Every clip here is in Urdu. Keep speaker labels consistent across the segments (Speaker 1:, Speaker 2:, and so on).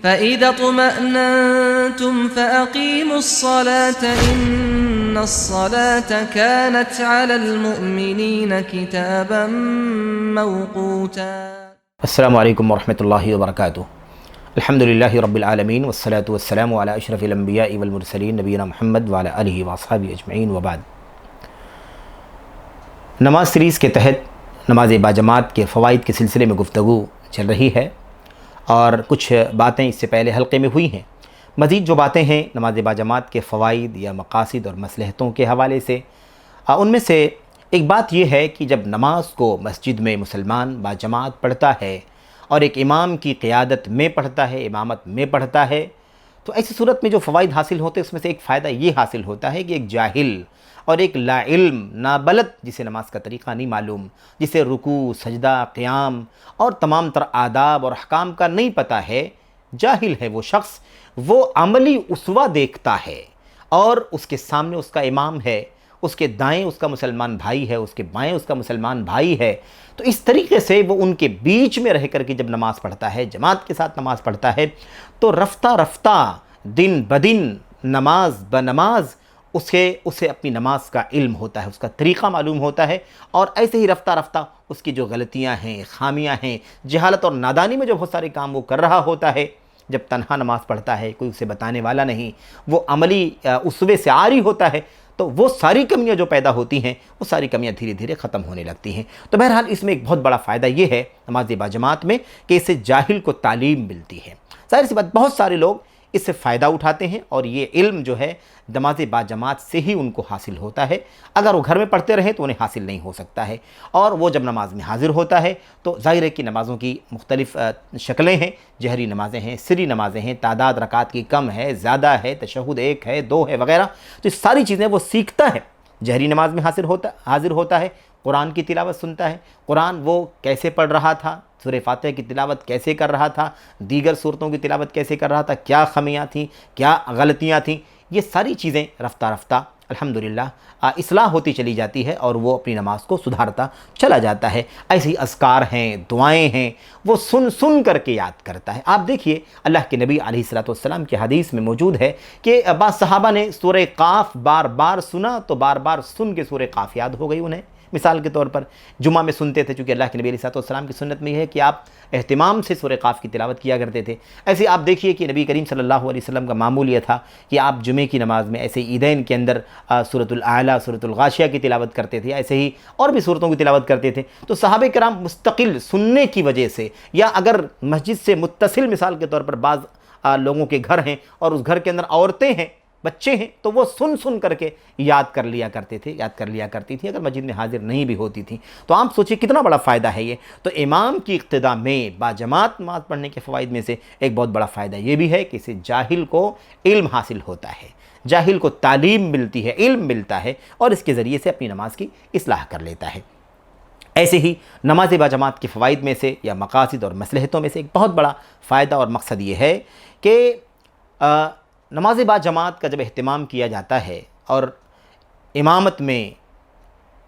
Speaker 1: فَإِذَا اطْمَأْنَنْتُمْ فَأَقِيمُوا الصَّلَاةَ إِنَّ الصَّلَاةَ كَانَتْ عَلَى الْمُؤْمِنِينَ كِتَابًا مَوْقُوتًا۔
Speaker 2: السلام علیکم ورحمۃ اللہ وبرکاتہ۔ الحمدللہ رب العالمین والصلاة والسلام علی اشرف الانبیاء والمرسلین نبینا محمد وعلی آلہ واصحابہ اجمعین وبعد۔ نماز سیریز کے تحت نماز باجماعت کے فوائد کے سلسلے میں گفتگو چل رہی ہے اور کچھ باتیں اس سے پہلے حلقے میں ہوئی ہیں۔ مزید جو باتیں ہیں نماز باجماعت کے فوائد یا مقاصد اور مصلحتوں کے حوالے سے، ان میں سے ایک بات یہ ہے کہ جب نماز کو مسجد میں مسلمان باجماعت پڑھتا ہے اور ایک امام کی قیادت میں پڑھتا ہے، امامت میں پڑھتا ہے، تو ایسی صورت میں جو فوائد حاصل ہوتے ہیں اس میں سے ایک فائدہ یہ حاصل ہوتا ہے کہ ایک جاہل اور ایک لا علم نابلد، جسے نماز کا طریقہ نہیں معلوم، جسے رکوع، سجدہ، قیام اور تمام تر آداب اور احکام کا نہیں پتہ ہے، جاہل ہے وہ شخص، وہ عملی اسوہ دیکھتا ہے اور اس کے سامنے اس کا امام ہے، اس کے دائیں اس کا مسلمان بھائی ہے، اس کے بائیں اس کا مسلمان بھائی ہے، تو اس طریقے سے وہ ان کے بیچ میں رہ کر کے جب نماز پڑھتا ہے، جماعت کے ساتھ نماز پڑھتا ہے، تو رفتہ رفتہ دن بدن نماز بنماز اسے اپنی نماز کا علم ہوتا ہے، اس کا طریقہ معلوم ہوتا ہے، اور ایسے ہی رفتہ رفتہ اس کی جو غلطیاں ہیں، خامیاں ہیں، جہالت اور نادانی میں جو بہت سارے کام وہ کر رہا ہوتا ہے، جب تنہا نماز پڑھتا ہے، کوئی اسے بتانے والا نہیں، وہ عملی اسوے سے عاری ہوتا ہے، تو وہ ساری کمیاں جو پیدا ہوتی ہیں وہ ساری کمیاں دھیرے دھیرے ختم ہونے لگتی ہیں۔ تو بہرحال اس میں ایک بہت بڑا فائدہ یہ ہے نماز باجماعت میں کہ اس سے جاہل کو تعلیم ملتی ہے۔ ظاہر سی بات، بہت سارے لوگ اس سے فائدہ اٹھاتے ہیں اور یہ علم جو ہے نماز باجماعت سے ہی ان کو حاصل ہوتا ہے۔ اگر وہ گھر میں پڑھتے رہیں تو انہیں حاصل نہیں ہو سکتا ہے، اور وہ جب نماز میں حاضر ہوتا ہے تو ظاہر ہے کہ نمازوں کی مختلف شکلیں ہیں، جہری نمازیں ہیں، سری نمازیں ہیں، تعداد رکعات کی کم ہے، زیادہ ہے، تشہد 1 ہے، 2 ہے وغیرہ، تو یہ ساری چیزیں وہ سیکھتا ہے۔ جہری نماز میں حاضر ہوتا ہے، قرآن کی تلاوت سنتا ہے، قرآن وہ کیسے پڑھ رہا تھا، سورہ فاتحہ کی تلاوت کیسے کر رہا تھا، دیگر صورتوں کی تلاوت کیسے کر رہا تھا، کیا خامیاں تھیں، کیا غلطیاں تھیں، یہ ساری چیزیں رفتہ رفتہ الحمدللہ اصلاح ہوتی چلی جاتی ہے اور وہ اپنی نماز کو سدھارتا چلا جاتا ہے۔ ایسے ہی اذکار ہیں، دعائیں ہیں، وہ سن کر کے یاد کرتا ہے۔ آپ دیکھیے اللہ کے نبی علیہ السلام کی حدیث میں موجود ہے کہ بعض صحابہ نے سورہ قاف بار بار سنا تو بار بار سن کے سورہ قاف یاد ہو گئی انہیں۔ مثال کے طور پر جمعہ میں سنتے تھے، چونکہ اللہ کے نبی علیہ السلام کی سنت میں یہ ہے کہ آپ اہتمام سے سورہ قاف کی تلاوت کیا کرتے تھے۔ ایسے آپ دیکھیے کہ نبی کریم صلی اللہ علیہ وسلم کا معمول یہ تھا کہ آپ جمعے کی نماز میں ایسے عیدین کے اندر سورۃ الاعلیٰ، سورۃ الغاشیہ کی تلاوت کرتے تھے، ایسے ہی اور بھی صورتوں کی تلاوت کرتے تھے۔ تو صحابہ کرام مستقل سننے کی وجہ سے، یا اگر مسجد سے متصل مثال کے طور پر بعض لوگوں کے گھر ہیں اور اس گھر کے اندر عورتیں ہیں، بچے ہیں، تو وہ سن کر کے یاد کر لیا کرتے تھے، یاد کر لیا کرتی تھی، اگر مسجد میں حاضر نہیں بھی ہوتی تھی۔ تو آپ سوچیں کتنا بڑا فائدہ ہے یہ۔ تو امام کی اقتداء میں باجماعت نماز پڑھنے کے فوائد میں سے ایک بہت بڑا فائدہ یہ بھی ہے کہ اسے جاہل کو علم حاصل ہوتا ہے، جاہل کو تعلیم ملتی ہے، علم ملتا ہے، اور اس کے ذریعے سے اپنی نماز کی اصلاح کر لیتا ہے۔ ایسے ہی نماز باجماعت کے فوائد میں سے یا مقاصد اور مصلحتوں میں سے ایک بہت بڑا فائدہ اور مقصد یہ ہے کہ نماز باجماعت کا جب اہتمام کیا جاتا ہے اور امامت میں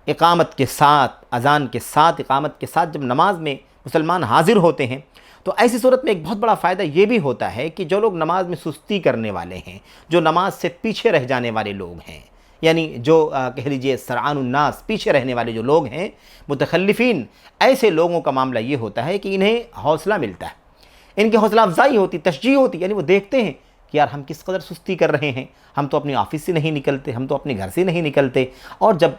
Speaker 2: اقامت کے ساتھ، اذان کے ساتھ، اقامت کے ساتھ جب نماز میں مسلمان حاضر ہوتے ہیں، تو ایسی صورت میں ایک بہت بڑا فائدہ یہ بھی ہوتا ہے کہ جو لوگ نماز میں سستی کرنے والے ہیں، جو نماز سے پیچھے رہ جانے والے لوگ ہیں، یعنی جو کہہ لیجئے سرعان الناس، پیچھے رہنے والے جو لوگ ہیں، متخلفین، ایسے لوگوں کا معاملہ یہ ہوتا ہے کہ انہیں حوصلہ ملتا ہے، ان کی حوصلہ افزائی ہوتی، تشجیع ہوتی، یعنی وہ دیکھتے ہیں کہ یار ہم کس قدر سستی کر رہے ہیں، ہم تو اپنے آفس سے نہیں نکلتے، ہم تو اپنے گھر سے نہیں نکلتے، اور جب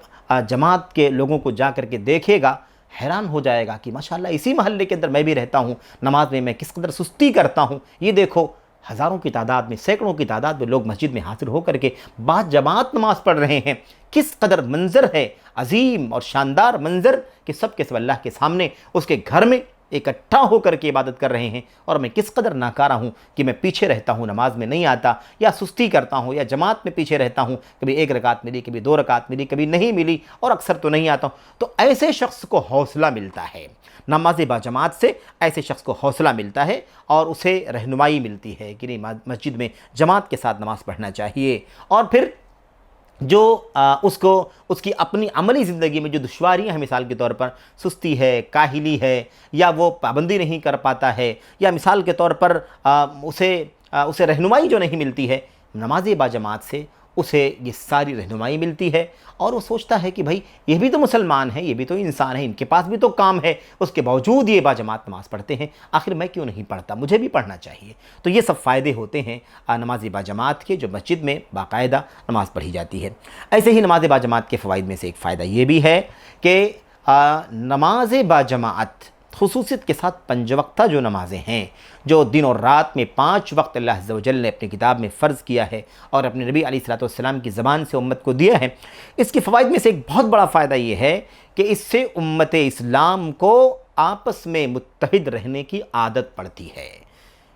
Speaker 2: جماعت کے لوگوں کو جا کر کے دیکھے گا، حیران ہو جائے گا کہ ماشاءاللہ اسی محلے کے اندر میں بھی رہتا ہوں، نماز میں کس قدر سستی کرتا ہوں، یہ دیکھو ہزاروں کی تعداد میں، سینکڑوں کی تعداد میں لوگ مسجد میں حاضر ہو کر کے بعد جماعت نماز پڑھ رہے ہیں، کس قدر منظر ہے، عظیم اور شاندار منظر کہ سب کے سب اللہ کے سامنے اس کے گھر میں اکٹھا ہو کر کے عبادت کر رہے ہیں، اور میں کس قدر ناکارہ ہوں کہ میں پیچھے رہتا ہوں، نماز میں نہیں آتا، یا سستی کرتا ہوں، یا جماعت میں پیچھے رہتا ہوں، کبھی 1 رکعت ملی، کبھی 2 رکعت ملی، کبھی نہیں ملی، اور اکثر تو نہیں آتا ہوں۔ تو ایسے شخص کو حوصلہ ملتا ہے، نماز باجماعت سے ایسے شخص کو حوصلہ ملتا ہے اور اسے رہنمائی ملتی ہے کہ نہیں، مسجد میں جماعت کے ساتھ نماز پڑھنا چاہیے۔ اور پھر جو اس کی اپنی عملی زندگی میں جو دشواریاں ہیں، مثال کے طور پر سستی ہے، کاہلی ہے، یا وہ پابندی نہیں کر پاتا ہے، یا مثال کے طور پر اسے رہنمائی جو نہیں ملتی ہے، نماز باجماعت سے اسے یہ ساری رہنمائی ملتی ہے، اور وہ سوچتا ہے کہ بھائی یہ بھی تو مسلمان ہیں، یہ بھی تو انسان ہیں، ان کے پاس بھی تو کام ہے، اس کے باوجود یہ باجماعت نماز پڑھتے ہیں، آخر میں کیوں نہیں پڑھتا، مجھے بھی پڑھنا چاہیے۔ تو یہ سب فائدے ہوتے ہیں نماز باجماعت کے، جو مسجد میں باقاعدہ نماز پڑھی جاتی ہے۔ ایسے ہی نماز باجماعت کے فوائد میں سے ایک فائدہ یہ بھی ہے کہ نماز باجماعت خصوصیت کے ساتھ 5 وقتہ جو نمازیں ہیں، جو دن اور رات میں 5 وقت اللہ عز و جل نے اپنی کتاب میں فرض کیا ہے اور اپنے نبی علیہ الصلوۃ والسلام کی زبان سے امت کو دیا ہے، اس کے فوائد میں سے ایک بہت بڑا فائدہ یہ ہے کہ اس سے امت اسلام کو آپس میں متحد رہنے کی عادت پڑتی ہے۔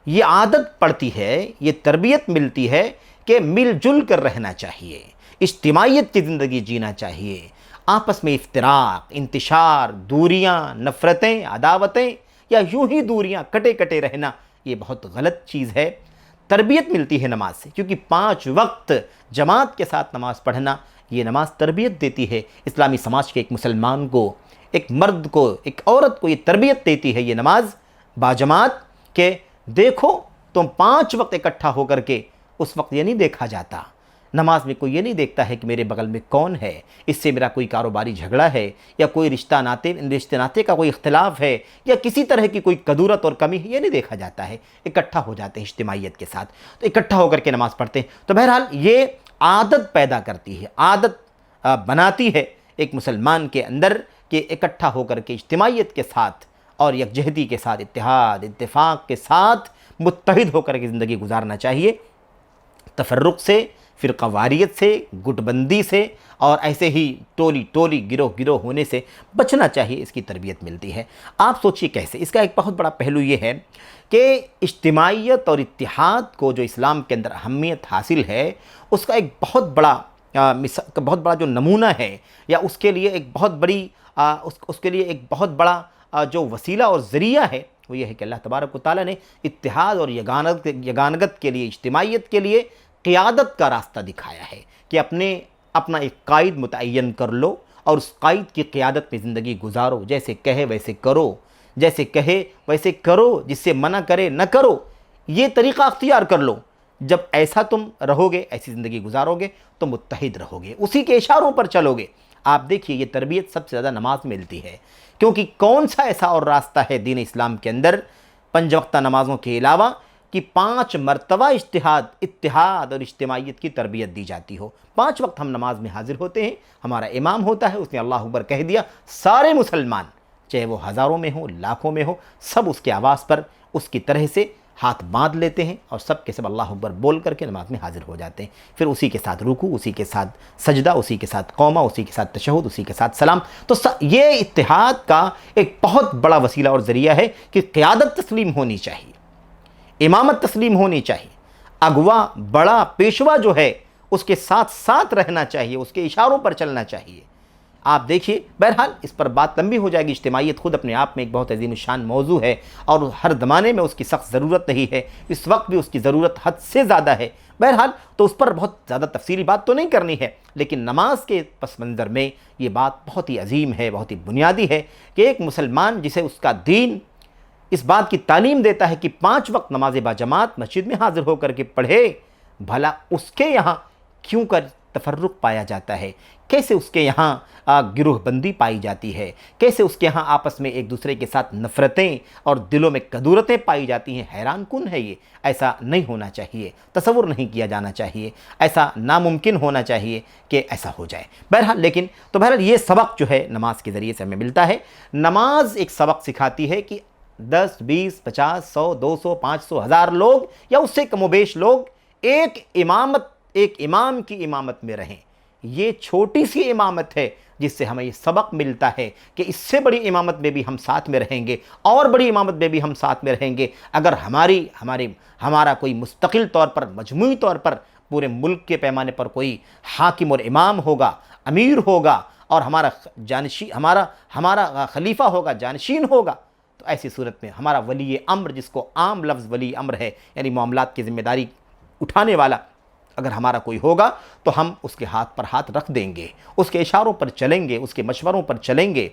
Speaker 2: یہ عادت پڑتی ہے، یہ تربیت ملتی ہے کہ مل جل کر رہنا چاہیے، اجتماعیت کی زندگی جینا چاہیے، آپس میں افتراق، انتشار، دوریاں، نفرتیں، عداوتیں، یا یوں ہی دوریاں، کٹے کٹے رہنا، یہ بہت غلط چیز ہے۔ تربیت ملتی ہے نماز سے، کیونکہ 5 وقت جماعت کے ساتھ نماز پڑھنا، یہ نماز تربیت دیتی ہے اسلامی سماج کے ایک مسلمان کو، ایک مرد کو، ایک عورت کو، یہ تربیت دیتی ہے یہ نماز باجماعت کہ دیکھو تم 5 وقت اکٹھا ہو کر کے، اس وقت یہ نہیں دیکھا جاتا، نماز میں کوئی یہ نہیں دیکھتا ہے کہ میرے بغل میں کون ہے، اس سے میرا کوئی کاروباری جھگڑا ہے، یا کوئی رشتہ ناتے کا کوئی اختلاف ہے، یا کسی طرح کی کوئی کدورت اور کمی ہے، یہ نہیں دیکھا جاتا ہے، اکٹھا ہو جاتے ہیں اجتماعیت کے ساتھ، تو اکٹھا ہو کر کے نماز پڑھتے ہیں۔ تو بہرحال یہ عادت پیدا کرتی ہے، عادت بناتی ہے ایک مسلمان کے اندر کہ اکٹھا ہو کر کے اجتماعیت کے ساتھ اور یکجہتی کے ساتھ، اتحاد اتفاق کے ساتھ متحد ہو کر کے زندگی گزارنا چاہیے، تفرق سے، فرقہ واریت سے، گٹ بندی سے، اور ایسے ہی ٹولی ٹولی، گروہ گروہ ہونے سے بچنا چاہیے، اس کی تربیت ملتی ہے۔ آپ سوچئے کیسے؟ اس کا ایک بہت بڑا پہلو یہ ہے کہ اجتماعیت اور اتحاد کو جو اسلام کے اندر اہمیت حاصل ہے، اس کا ایک بہت بڑا جو نمونہ ہے، یا اس کے لیے ایک بہت بڑا جو وسیلہ اور ذریعہ ہے، وہ یہ ہے کہ اللہ تبارک و تعالیٰ نے اتحاد اور یگانگت کے لیے، اجتماعیت کے لیے قیادت کا راستہ دکھایا ہے کہ اپنا ایک قائد متعین کر لو اور اس قائد کی قیادت میں زندگی گزارو، جیسے کہے ویسے کرو، جیسے کہے ویسے کرو، جس سے منع کرے نہ کرو، یہ طریقہ اختیار کر لو۔ جب ایسا تم رہو گے، ایسی زندگی گزارو گے تو متحد رہو گے، اسی کے اشاروں پر چلو گے۔ آپ دیکھیے یہ تربیت سب سے زیادہ نماز میں ملتی ہے، کیونکہ کون سا ایسا اور راستہ ہے دین اسلام کے اندر 5 وقتہ نمازوں کے علاوہ کہ 5 مرتبہ اتحاد اور اجتماعیت کی تربیت دی جاتی ہو۔ 5 وقت ہم نماز میں حاضر ہوتے ہیں، ہمارا امام ہوتا ہے، اس نے اللہ اکبر کہہ دیا، سارے مسلمان چاہے وہ ہزاروں میں ہوں، لاکھوں میں ہوں، سب اس کے آواز پر اس کی طرح سے ہاتھ باندھ لیتے ہیں اور سب کے سب اللہ اکبر بول کر کے نماز میں حاضر ہو جاتے ہیں۔ پھر اسی کے ساتھ رکوع، اسی کے ساتھ سجدہ، اسی کے ساتھ قومہ، اسی کے ساتھ تشہد، اسی کے ساتھ سلام۔ تو یہ اتحاد کا ایک بہت بڑا وسیلہ اور ذریعہ ہے کہ قیادت تسلیم ہونی چاہیے، امامت تسلیم ہونی چاہیے، اغوا، بڑا پیشوا جو ہے اس کے ساتھ ساتھ رہنا چاہیے، اس کے اشاروں پر چلنا چاہیے۔ آپ دیکھیے، بہرحال اس پر بات لمبی ہو جائے گی، اجتماعیت خود اپنے آپ میں ایک بہت عظیم الشان موضوع ہے اور ہر زمانے میں اس کی سخت ضرورت نہیں ہے، اس وقت بھی اس کی ضرورت حد سے زیادہ ہے۔ بہرحال تو اس پر بہت زیادہ تفصیلی بات تو نہیں کرنی ہے، لیکن نماز کے پس منظر میں یہ بات بہت ہی عظیم ہے، بہت ہی بنیادی ہے کہ ایک مسلمان جسے اس کا دین اس بات کی تعلیم دیتا ہے کہ 5 وقت نماز باجماعت مسجد میں حاضر ہو کر کے پڑھے، بھلا اس کے یہاں کیوں کر تفرق پایا جاتا ہے، کیسے اس کے یہاں گروہ بندی پائی جاتی ہے، کیسے اس کے یہاں آپس میں ایک دوسرے کے ساتھ نفرتیں اور دلوں میں کدورتیں پائی جاتی ہیں۔ حیران کن ہے یہ، ایسا نہیں ہونا چاہیے، تصور نہیں کیا جانا چاہیے، ایسا ناممکن ہونا چاہیے کہ ایسا ہو جائے۔ بہرحال یہ سبق جو ہے نماز کے ذریعے سے ہمیں ملتا ہے۔ نماز ایک سبق سکھاتی ہے کہ 10، 20، 50، 100، 200، 500، 1000 لوگ یا اس سے کم و بیش لوگ ایک امام کی امامت میں رہیں۔ یہ چھوٹی سی امامت ہے جس سے ہمیں یہ سبق ملتا ہے کہ اس سے بڑی امامت میں بھی ہم ساتھ میں رہیں گے، اور بڑی امامت میں بھی ہم ساتھ میں رہیں گے اگر ہمارا کوئی مستقل طور پر، مجموعی طور پر پورے ملک کے پیمانے پر کوئی حاکم اور امام ہوگا، امیر ہوگا، اور ہمارا خلیفہ ہوگا، جانشین ہوگا، تو ایسی صورت میں ہمارا ولی امر، جس کو عام لفظ ولی امر ہے، یعنی معاملات کی ذمہ داری اٹھانے والا، اگر ہمارا کوئی ہوگا تو ہم اس کے ہاتھ پر ہاتھ رکھ دیں گے، اس کے اشاروں پر چلیں گے، اس کے مشوروں پر چلیں گے،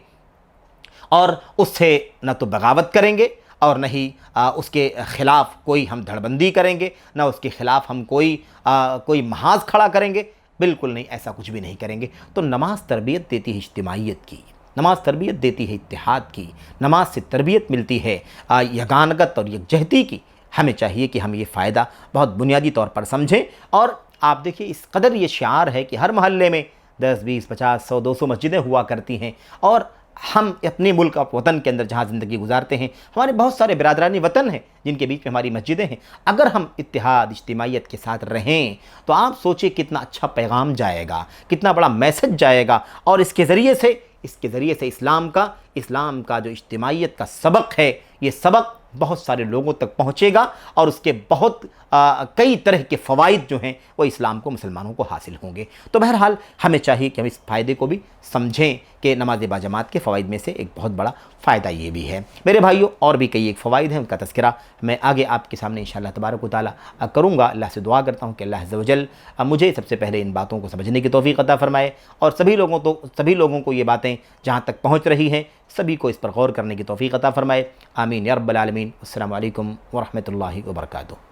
Speaker 2: اور اس سے نہ تو بغاوت کریں گے اور نہ ہی اس کے خلاف کوئی ہم دھڑ بندی کریں گے، نہ اس کے خلاف ہم کوئی محاذ کھڑا کریں گے، بالکل نہیں، ایسا کچھ بھی نہیں کریں گے۔ تو نماز تربیت دیتی ہے اجتماعیت کی، نماز تربیت دیتی ہے اتحاد کی، نماز سے تربیت ملتی ہے یگانگت اور یکجہتی کی۔ ہمیں چاہیے کہ ہم یہ فائدہ بہت بنیادی طور پر سمجھیں، اور آپ دیکھیں اس قدر یہ شعار ہے کہ ہر محلے میں 10 20 50 100 200 مسجدیں ہوا کرتی ہیں، اور ہم اپنے ملک اور وطن کے اندر جہاں زندگی گزارتے ہیں، ہمارے بہت سارے برادرانی وطن ہیں جن کے بیچ میں ہماری مسجدیں ہیں۔ اگر ہم اتحاد اجتماعیت کے ساتھ رہیں تو آپ سوچیں کتنا اچھا پیغام جائے گا، کتنا بڑا میسج جائے گا، اور اس کے ذریعے سے اسلام کا جو اجتماعیت کا سبق ہے، یہ سبق بہت سارے لوگوں تک پہنچے گا، اور اس کے بہت کئی طرح کے فوائد جو ہیں وہ اسلام کو، مسلمانوں کو حاصل ہوں گے۔ تو بہرحال ہمیں چاہیے کہ ہم اس فائدے کو بھی سمجھیں کہ نماز باجماعت کے فوائد میں سے ایک بہت بڑا فائدہ یہ بھی ہے۔ میرے بھائیوں، اور بھی کئی ایک فوائد ہیں، ان کا تذکرہ میں آگے آپ کے سامنے انشاءاللہ تبارک و تعالیٰ کروں گا۔ اللہ سے دعا کرتا ہوں کہ اللہ عز و جل مجھے سب سے پہلے ان باتوں کو سمجھنے کی توفیق عطا فرمائے، اور سبھی لوگوں کو یہ باتیں جہاں تک پہنچ رہی ہیں سبھی کو اس پر غور کرنے کی توفیق عطا فرمائے۔ آمین یا رب العالمین۔ السلام علیکم ورحمۃ اللہ وبرکاتہ۔